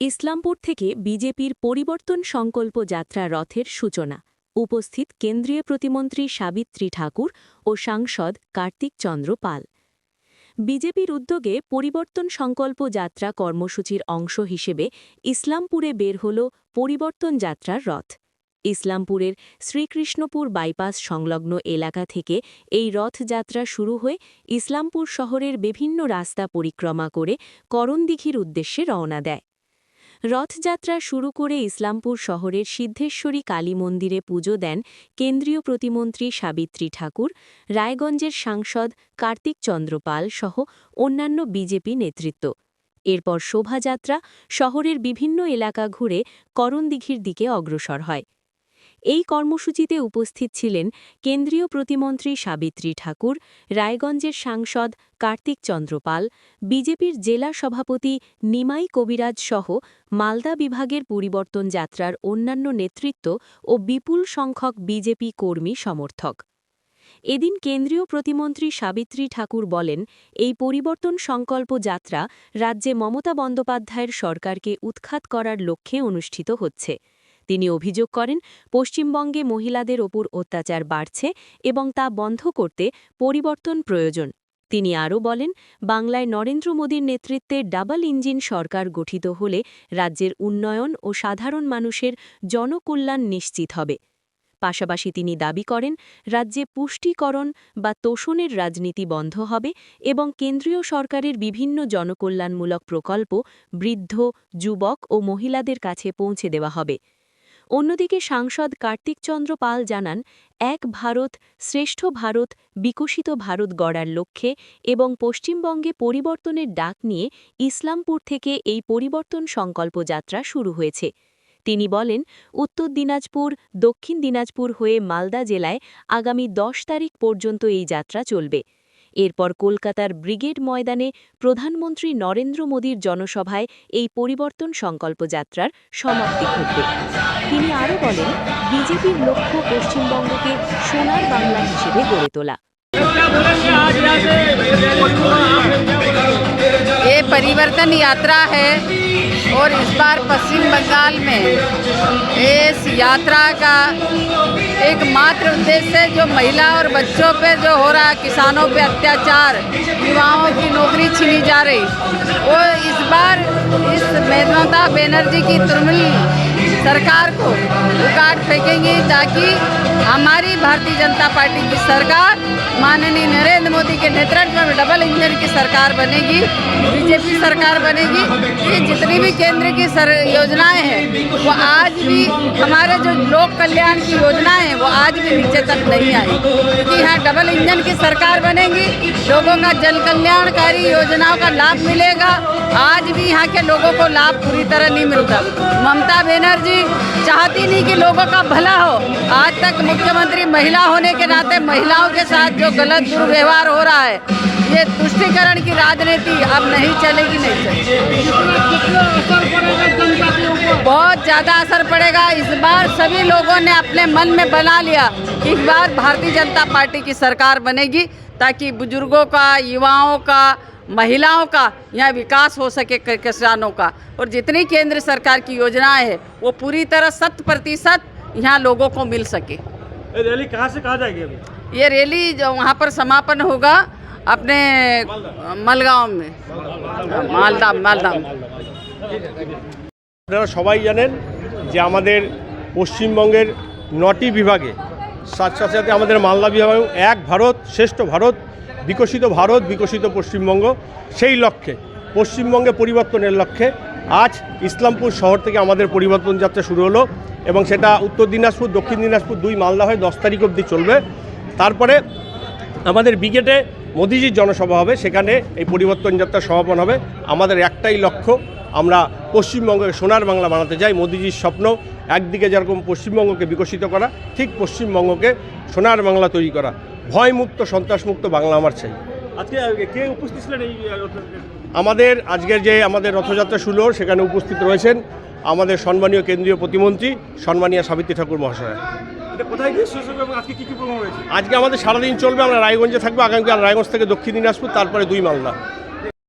ইসলামপুর থেকে বিজেপির পরিবর্তন সংকল্প যাত্রা রথের সূচনা। উপস্থিত কেন্দ্রীয় প্রতিমন্ত্রী সাবিত্রী ঠাকুর ও সাংসদ কার্তিক চন্দ্র পাল। বিজেপির উদ্যোগে পরিবর্তন সংকল্প যাত্রা কর্মসূচির অংশ হিসেবে ইসলামপুরে বের হল পরিবর্তন যাত্রার রথ। ইসলামপুরের শ্রীকৃষ্ণপুর বাইপাস সংলগ্ন এলাকা থেকে এই রথযাত্রা শুরু হয়ে ইসলামপুর শহরের বিভিন্ন রাস্তা পরিক্রমা করে করণদিঘির উদ্দেশ্যে রওনা দেয়। রথযাত্রা শুরু করে ইসলামপুর শহরের সিদ্ধেশ্বরী কালী মন্দিরে পুজো দেন কেন্দ্রীয় প্রতিমন্ত্রী সাবিত্রী ঠাকুর, রায়গঞ্জের সাংসদ কার্তিক চন্দ্র পাল সহ অন্যান্য বিজেপি নেতৃত্ব। এরপর শোভাযাত্রা শহরের বিভিন্ন এলাকা ঘুরে করণদিঘির দিকে অগ্রসর হয়। এই কর্মসূচিতে উপস্থিত ছিলেন কেন্দ্রীয় প্রতিমন্ত্রী সাবিত্রী ঠাকুর, রায়গঞ্জের সাংসদ কার্তিক চন্দ্র পাল, বিজেপির জেলা সভাপতি নিমাই কবিরাজ সহ মালদা বিভাগের পরিবর্তন যাত্রার অন্যান্য নেতৃত্ব ও বিপুল সংখ্যক বিজেপি কর্মী সমর্থক। এদিন কেন্দ্রীয় প্রতিমন্ত্রী সাবিত্রী ঠাকুর বলেন, এই পরিবর্তন সংকল্প যাত্রা রাজ্যে মমতা বন্দ্যোপাধ্যায়ের সরকারকে উৎখাত করার লক্ষ্যে অনুষ্ঠিত হচ্ছে। তিনি অভিযোগ করেন, পশ্চিমবঙ্গে মহিলাদের ওপর অত্যাচার বাড়ছে এবং তা বন্ধ করতে পরিবর্তন প্রয়োজন। তিনি আরও বলেন, বাংলায় নরেন্দ্র মোদীর নেতৃত্বে ডাবল ইঞ্জিন সরকার গঠিত হলে রাজ্যের উন্নয়ন ও সাধারণ মানুষের জনকল্যাণ নিশ্চিত হবে। পাশাপাশি তিনি দাবি করেন, রাজ্যে পুষ্টিকরণ বা তোষণের রাজনীতি বন্ধ হবে এবং কেন্দ্রীয় সরকারের বিভিন্ন জনকল্যাণমূলক প্রকল্প বৃদ্ধ, যুবক ও মহিলাদের কাছে পৌঁছে দেওয়া হবে। অন্যদিকে সাংসদ কার্তিক চন্দ্র পাল জানান, এক ভারত শ্রেষ্ঠ ভারত বিকশিত ভারত গড়ার লক্ষ্যে এবং পশ্চিমবঙ্গে পরিবর্তনের ডাক নিয়ে ইসলামপুর থেকে এই পরিবর্তন সংকল্প যাত্রা শুরু হয়েছে। তিনি বলেন, উত্তর দিনাজপুর, দক্ষিণ দিনাজপুর হয়ে মালদা জেলায় আগামী 10 তারিখ পর্যন্ত এই যাত্রা চলবে। এরপর কলকাতার ব্রিগেড ময়দানে প্রধানমন্ত্রী নরেন্দ্র মোদীর জনসভায় এই পরিবর্তন সংকল্প যাত্রার সমাপ্তি ঘটবে। তিনি আরও বলেন, বিজেপির লক্ষ্য পশ্চিমবঙ্গকে সোনার বাংলা হিসেবে গড়ে তোলা। ये परिवर्तन यात्रा है और इस बार पश्चिम बंगाल में इस यात्रा का एकमात्र उद्देश्य जो महिला और बच्चों पे जो हो रहा है, किसानों पे अत्याचार, युवाओं की नौकरी छीनी जा रही, वो इस बार इस ममता बनर्जी की तृणमूल सरकार को उखाड़ फेंकेंगी ताकि हमारी भारतीय जनता पार्टी की सरकार माननीय नरेंद्र मोदी के नेतृत्व में डबल इंजन की सरकार बनेगी, बीजेपी सरकार बनेगी। ये जितनी भी केंद्र की योजनाएं हैं वो आज भी हमारे जो लोक कल्याण की योजनाएं हैं वो आज भी नीचे तक नहीं आई, क्योंकि यहाँ डबल इंजन की सरकार बनेगी, लोगों का जन कल्याणकारी योजनाओं का लाभ मिलेगा। आज भी यहाँ के लोगों को लाभ पूरी तरह नहीं मिलता। ममता बनर्जी चाहती नहीं कि लोगों का भला हो। आज तक मुख्यमंत्री महिला होने के नाते महिलाओं के साथ जो गलत दुर्व्यवहार हो रहा है, ये तुष्टीकरण की राजनीति अब नहीं चलेगी, नहीं चलेगी। बहुत ज़्यादा असर पड़ेगा। इस बार सभी लोगों ने अपने मन में बना लिया कि इस बार भारतीय जनता पार्टी की सरकार बनेगी ताकि बुजुर्गों का, युवाओं का, महिलाओं का यहाँ विकास हो सके, किसानों का, और जितनी केंद्र सरकार की योजनाएं हैं वो पूरी तरह 100% यहाँ लोगों को मिल सके। रैली कहाँ से कहाँ जाएगी अभी? ये रैली जो वहाँ पर समापन होगा अपने मालगांव में, मालदा। আপনারা সবাই জানেন যে আমাদের পশ্চিমবঙ্গের 9টি বিভাগে সাথে সাথে আমাদের মালদা বিভাগে এক ভারত শ্রেষ্ঠ ভারত বিকশিত পশ্চিমবঙ্গ, সেই লক্ষ্যে পশ্চিমবঙ্গে পরিবর্তনের লক্ষ্যে আজ ইসলামপুর শহর থেকে আমাদের পরিবর্তন যাত্রা শুরু হলো এবং সেটা উত্তর দিনাজপুর, দক্ষিণ দিনাজপুর 2 মালদা হয়ে 10 তারিখ অবধি চলবে। তারপরে আমাদের ব্রিগেডে মোদিজির জনসভা হবে, সেখানে এই পরিবর্তন যাত্রা সমাপন হবে। আমাদের একটাই লক্ষ্য, আমরা পশ্চিমবঙ্গকে সোনার বাংলা বানাতে চাই। মোদিজির স্বপ্ন একদিকে যেরকম পশ্চিমবঙ্গকে বিকশিত করা, ঠিক পশ্চিমবঙ্গকে সোনার বাংলা তৈরি করা। ভয়মুক্ত, সন্ত্রাসমুক্ত বাংলা আমার চাই। আজকে কে উপস্থিত ছিলেন এই আমাদের আজকের যে আমাদের রথযাত্রা শুরু, সেখানে উপস্থিত রয়েছেন আমাদের সম্মানীয় কেন্দ্রীয় প্রতিমন্ত্রী সম্মানীয় সাবিত্রী ঠাকুর মহাশয়। কোথায় গিয়ে শেষ হবে এবং আজকে কি প্রোগ্রাম হয়েছে? আজকে আমাদের সারাদিন চলবে। আমরা রায়গঞ্জে থাকবো, আগামীকাল রায়গঞ্জ থেকে দক্ষিণ দিনাজপুর, তারপরে 2 মালদা।